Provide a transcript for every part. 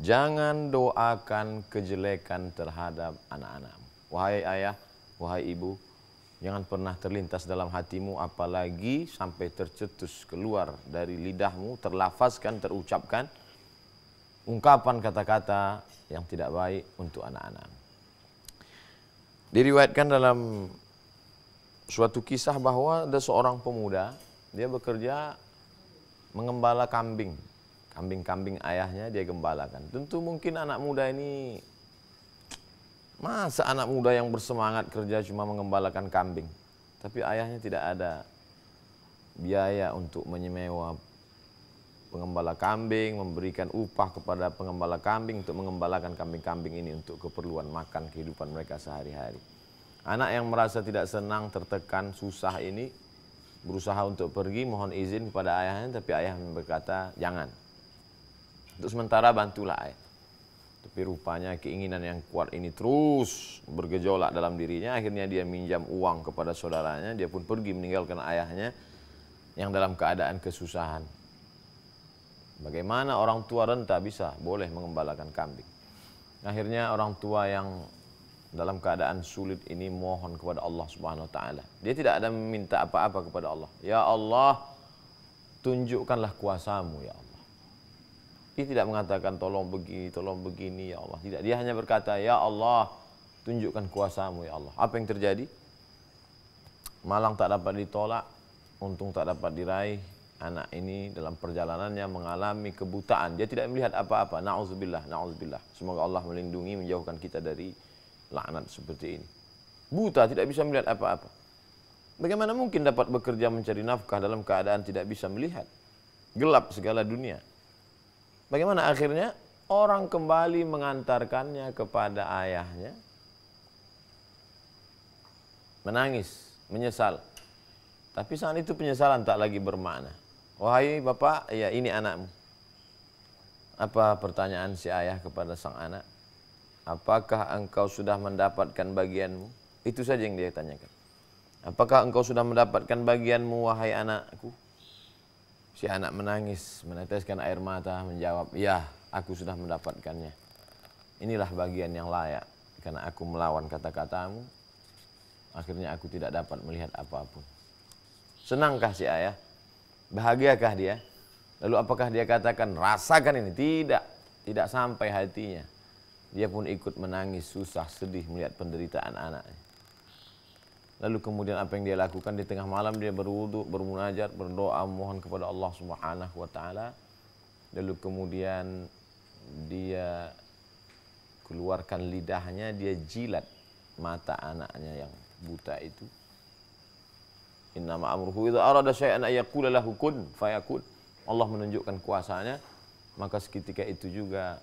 Jangan doakan kejelekan terhadap anak-anakmu. Wahai ayah, wahai ibu, jangan pernah terlintas dalam hatimu, apalagi sampai tercetus keluar dari lidahmu, terlafazkan, terucapkan ungkapan kata-kata yang tidak baik untuk anak-anakmu. Diriwayatkan dalam suatu kisah bahwa ada seorang pemuda, dia bekerja mengembala kambing. Kambing-kambing ayahnya dia gembalakan. Tentu mungkin anak muda ini, masa anak muda yang bersemangat kerja cuma mengembalakan kambing. Tapi ayahnya tidak ada biaya untuk menyewa pengembala kambing, memberikan upah kepada pengembala kambing untuk mengembalakan kambing-kambing ini untuk keperluan makan kehidupan mereka sehari-hari. Anak yang merasa tidak senang, tertekan, susah ini berusaha untuk pergi, mohon izin kepada ayahnya, tapi ayahnya berkata, jangan. Untuk sementara bantulah ayah. Tapi rupanya keinginan yang kuat ini terus bergejolak dalam dirinya. Akhirnya dia minjam uang kepada saudaranya. Dia pun pergi meninggalkan ayahnya yang dalam keadaan kesusahan. Bagaimana orang tua renta bisa boleh mengembalakan kambing? Akhirnya orang tua yang dalam keadaan sulit ini mohon kepada Allah Subhanahu wa taala. Dia tidak ada meminta apa-apa kepada Allah. Ya Allah, tunjukkanlah kuasamu ya Allah. Dia tidak mengatakan tolong begini ya Allah. Tidak, dia hanya berkata ya Allah, tunjukkan kuasamu ya Allah. Apa yang terjadi? Malang tak dapat ditolak, untung tak dapat diraih. Anak ini dalam perjalanannya mengalami kebutaan. Dia tidak melihat apa-apa. Na'udzubillah, na'udzubillah. Semoga Allah melindungi, menjauhkan kita dari laknat seperti ini. Buta, tidak bisa melihat apa-apa. Bagaimana mungkin dapat bekerja mencari nafkah dalam keadaan tidak bisa melihat? Gelap segala dunia. Bagaimana akhirnya? Orang kembali mengantarkannya kepada ayahnya. Menangis, menyesal. Tapi saat itu penyesalan tak lagi bermakna. Wahai bapak, ya ini anakmu. Apa pertanyaan si ayah kepada sang anak? Apakah engkau sudah mendapatkan bagianmu? Itu saja yang dia tanyakan. Apakah engkau sudah mendapatkan bagianmu, wahai anakku? Si anak menangis, meneteskan air mata, menjawab, ya, aku sudah mendapatkannya. Inilah bagian yang layak, karena aku melawan kata-katamu, akhirnya aku tidak dapat melihat apapun. Senangkah si ayah? Bahagiakah dia? Lalu apakah dia katakan, rasakan ini? Tidak, tidak sampai hatinya. Dia pun ikut menangis, susah, sedih melihat penderitaan anaknya. Lalu kemudian apa yang dia lakukan? Di tengah malam dia berwudu, bermunajat, berdoa, mohon kepada Allah Subhanahu wa taala. Lalu kemudian dia keluarkan lidahnya, dia jilat mata anaknya yang buta itu. Innama amruhu idza arada syai'an ay yaqula lahu kun fayakun. Allah menunjukkan kuasanya, maka seketika itu juga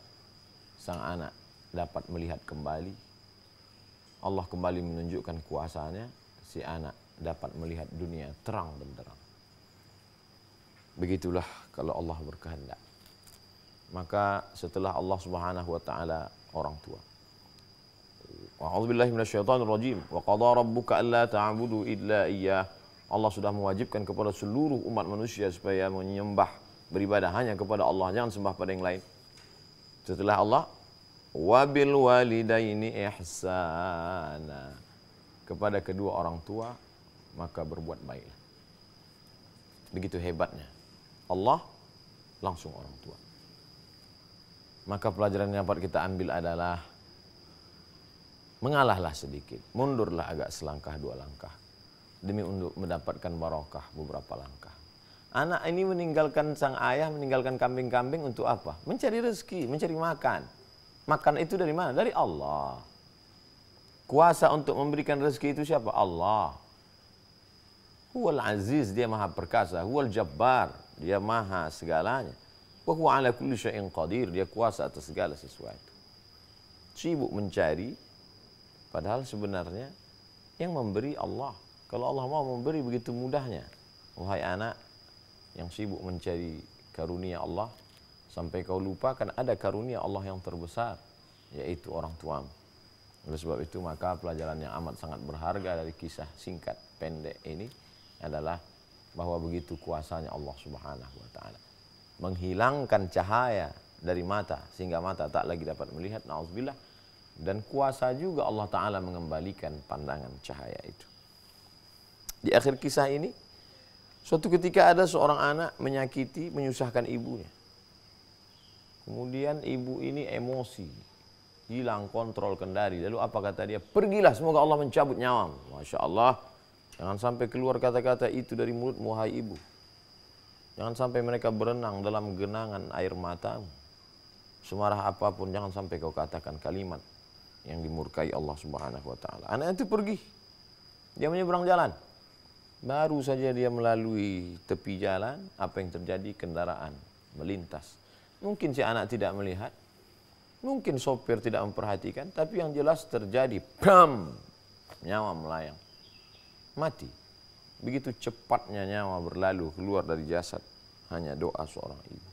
sang anak dapat melihat kembali. Allah kembali menunjukkan kuasanya, si anak dapat melihat dunia terang benderang. Begitulah kalau Allah berkehendak. Maka setelah Allah Subhanahu wa taala orang tua. A'udzubillahi minasyaitonir rajim. Wa qadara rabbuka alla ta'budu illa iyyah. Allah sudah mewajibkan kepada seluruh umat manusia supaya menyembah, beribadah hanya kepada Allah, jangan sembah pada yang lain. Setelah Allah, wabil walidaini ihsana, kepada kedua orang tua maka berbuat baiklah. Begitu hebatnya Allah langsung orang tua. Maka pelajaran yang dapat kita ambil adalah mengalahlah sedikit, mundurlah agak selangkah dua langkah demi untuk mendapatkan barokah beberapa langkah. Anak ini meninggalkan sang ayah, meninggalkan kambing-kambing untuk apa? Mencari rezeki, mencari makan. Makan itu dari mana? Dari Allah. Kuasa untuk memberikan rezeki itu siapa? Allah. Huwal aziz, dia maha perkasa. Huwal jabbar, dia maha segalanya. Wa huwa ala kulli syai'in qadir, dia kuasa atas segala sesuatu. Sibuk mencari, padahal sebenarnya yang memberi Allah. Kalau Allah mau memberi begitu mudahnya. Wahai anak yang sibuk mencari karunia Allah, sampai kau lupakan ada karunia Allah yang terbesar, yaitu orang tuamu. Oleh sebab itu maka pelajaran yang amat sangat berharga dari kisah singkat pendek ini adalah bahwa begitu kuasanya Allah Subhanahu wa taala menghilangkan cahaya dari mata sehingga mata tak lagi dapat melihat, na'udzubillah. Dan kuasa juga Allah Ta'ala mengembalikan pandangan cahaya itu. Di akhir kisah ini, suatu ketika ada seorang anak menyakiti, menyusahkan ibunya. Kemudian ibu ini emosi, hilang kontrol kendali. Lalu apa kata dia? Pergilah, semoga Allah mencabut nyawamu. Masya Allah, jangan sampai keluar kata-kata itu dari mulutmu, wahai ibu. Jangan sampai mereka berenang dalam genangan air matamu. Semarah apapun, jangan sampai kau katakan kalimat yang dimurkai Allah Subhanahu wa Ta'ala. Anak itu pergi, dia menyeberang jalan. Baru saja dia melalui tepi jalan, apa yang terjadi? Kendaraan melintas. Mungkin si anak tidak melihat, mungkin sopir tidak memperhatikan, tapi yang jelas terjadi, bam, nyawa melayang, mati. Begitu cepatnya nyawa berlalu keluar dari jasad, hanya doa seorang ibu.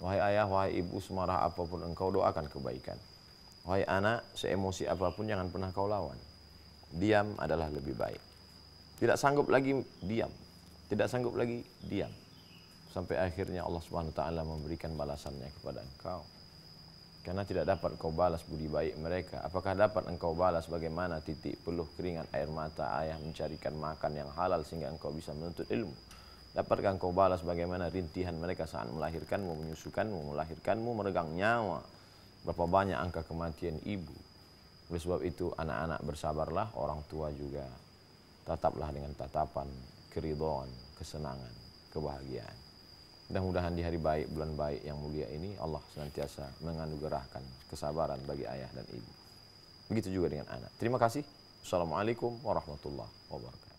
Wahai ayah, wahai ibu, semarah apapun engkau, doakan kebaikan. Wahai anak, seemosi apapun jangan pernah kau lawan. Diam adalah lebih baik. Tidak sanggup lagi diam, tidak sanggup lagi diam. Sampai akhirnya Allah Subhanahu wa Ta'ala memberikan balasannya kepada engkau. Karena tidak dapat kau balas budi baik mereka. Apakah dapat engkau balas bagaimana titik peluh keringat air mata ayah mencarikan makan yang halal sehingga engkau bisa menuntut ilmu? Dapatkah engkau balas bagaimana rintihan mereka saat melahirkanmu, menyusukanmu, melahirkanmu, meregang nyawa? Berapa banyak angka kematian ibu. Oleh sebab itu anak-anak bersabarlah, orang tua juga tataplah dengan tatapan keridhaan, kesenangan, kebahagiaan. Mudah-mudahan di hari baik, bulan baik yang mulia ini Allah senantiasa menganugerahkan kesabaran bagi ayah dan ibu. Begitu juga dengan anak. Terima kasih. Assalamualaikum warahmatullahi wabarakatuh.